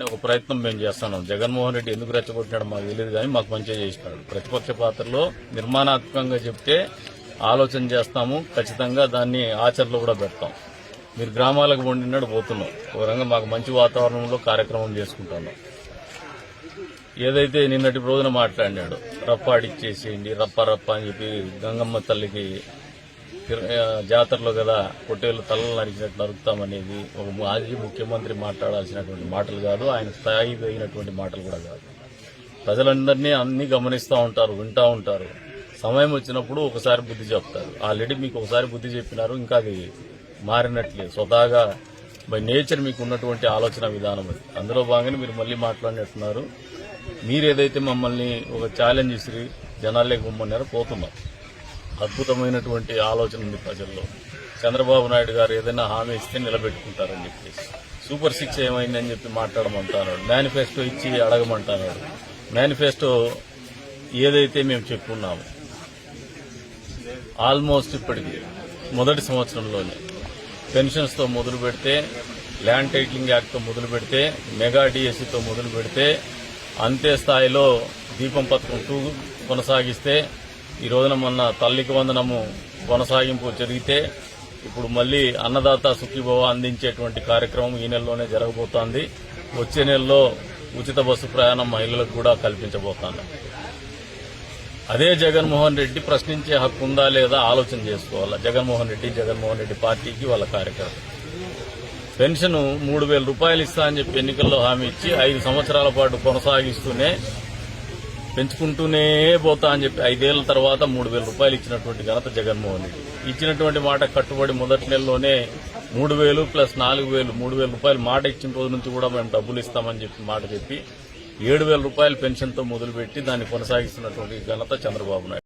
ఒక ప్రయత్నం మేము చేస్తున్నాం. జగన్మోహన్ రెడ్డి ఎందుకు రెచ్చగొట్టినాడో మాకు తెలియదు, కానీ మాకు మంచిగా చేసినాడు. ప్రతిపక్ష పాత్రలో నిర్మాణాత్మకంగా చెప్తే ఆలోచన చేస్తాము, ఖచ్చితంగా దాన్ని ఆచరణలో కూడా పెడతాం. మీరు గ్రామాలకు వండినాడు పోతున్నాం, ఒక రంగా మాకు మంచి వాతావరణంలో కార్యక్రమం చేసుకుంటున్నాం. ఏదైతే నిన్నటి రోజున మాట్లాడినాడు, రప్ప ఆడిచ్చేసేయండి, రప్ప అని చెప్పి గంగమ్మ తల్లికి జాతరలో కదా పొట్టేళ్లు తలలు నరికినట్టు నరుకుతామనేది ఒక మాజీ ముఖ్యమంత్రి మాట్లాడాల్సినటువంటి మాటలు కాదు, ఆయన స్థాయి అయినటువంటి మాటలు కూడా కాదు. ప్రజలందరినీ అన్ని గమనిస్తూ ఉంటారు, వింటూ ఉంటారు. సమయం వచ్చినప్పుడు ఒకసారి బుద్ధి చెప్తారు. ఆల్రెడీ మీకు ఒకసారి బుద్ధి చెప్పినారు, ఇంకా అది మారినట్లేదు. స్వతహాగా బై నేచర్ మీకు ఉన్నటువంటి ఆలోచన విధానం అది. అందులో భాగంగానే మీరు మళ్ళీ మాట్లాడినట్టున్నారు. మీరేదైతే మమ్మల్ని ఒక ఛాలెంజ్ ఇసి జనాల్లోకి పొమ్మన్నారో పోతున్నాం. అద్భుతమైనటువంటి ఆలోచన ఉంది ప్రజల్లో. చంద్రబాబు నాయుడు గారు ఏదైనా హామీ ఇస్తే నిలబెట్టుకుంటారని చెప్పేసి సూపర్ 6 ఏమైందని చెప్పి మాట్లాడమంటున్నాడు. మేనిఫెస్టో ఇచ్చి అడగమంటున్నాడు. మేనిఫెస్టో ఏదైతే మేము చెప్పుకున్నాము ఆల్మోస్ట్ ఇప్పటికి మొదటి సంవత్సరంలోనే పెన్షన్స్తో మొదలు పెడితే, ల్యాండ్ టైటిలింగ్ యాక్ట్తో మొదలు పెడితే, మెగా డిఎస్సితో మొదలు పెడితే, అంతే స్థాయిలో దీపం పథకం 2 కొనసాగిస్తే, ఈ రోజున మొన్న తల్లికి వందనము కొనసాగింపు జరిగితే, ఇప్పుడు మళ్లీ అన్నదాత సుఖీభవ అందించేటువంటి కార్యక్రమం ఈ నెలలోనే జరగబోతోంది. వచ్చే నెలలో ఉచిత బస్సు ప్రయాణం మహిళలకు కూడా కల్పించబోతున్నాం. అదే జగన్మోహన్ రెడ్డి ప్రశ్నించే హక్కు ఉందా లేదా ఆలోచన చేసుకోవాలా. జగన్మోహన్ రెడ్డి పార్టీకి వాళ్ళ కార్యకర్తలు పెన్షన్ 3,000 రూపాయలు ఇస్తా అని చెప్పి ఎన్నికల్లో హామీ ఇచ్చి 5 సంవత్సరాల పాటు కొనసాగిస్తూనే పెంచుకుంటూనే పోతా అని చెప్పి 5 ఏళ్ల తర్వాత 3,000 రూపాయలు ఇచ్చినటువంటి ఘనత జగన్మోహన్ రెడ్డి. ఇచ్చినటువంటి మాట కట్టుబడి మొదటి నెలలోనే 3,000 ప్లస్ 4,000 3,000 రూపాయలు మాట ఇచ్చిన రోజు నుంచి కూడా మేము డబ్బులు ఇస్తామని చెప్పి మాట చెప్పి 7,000 రూపాయల పెన్షన్తో మొదలుపెట్టి దాన్ని కొనసాగిస్తున్నటువంటి ఘనత చంద్రబాబు నాయుడు.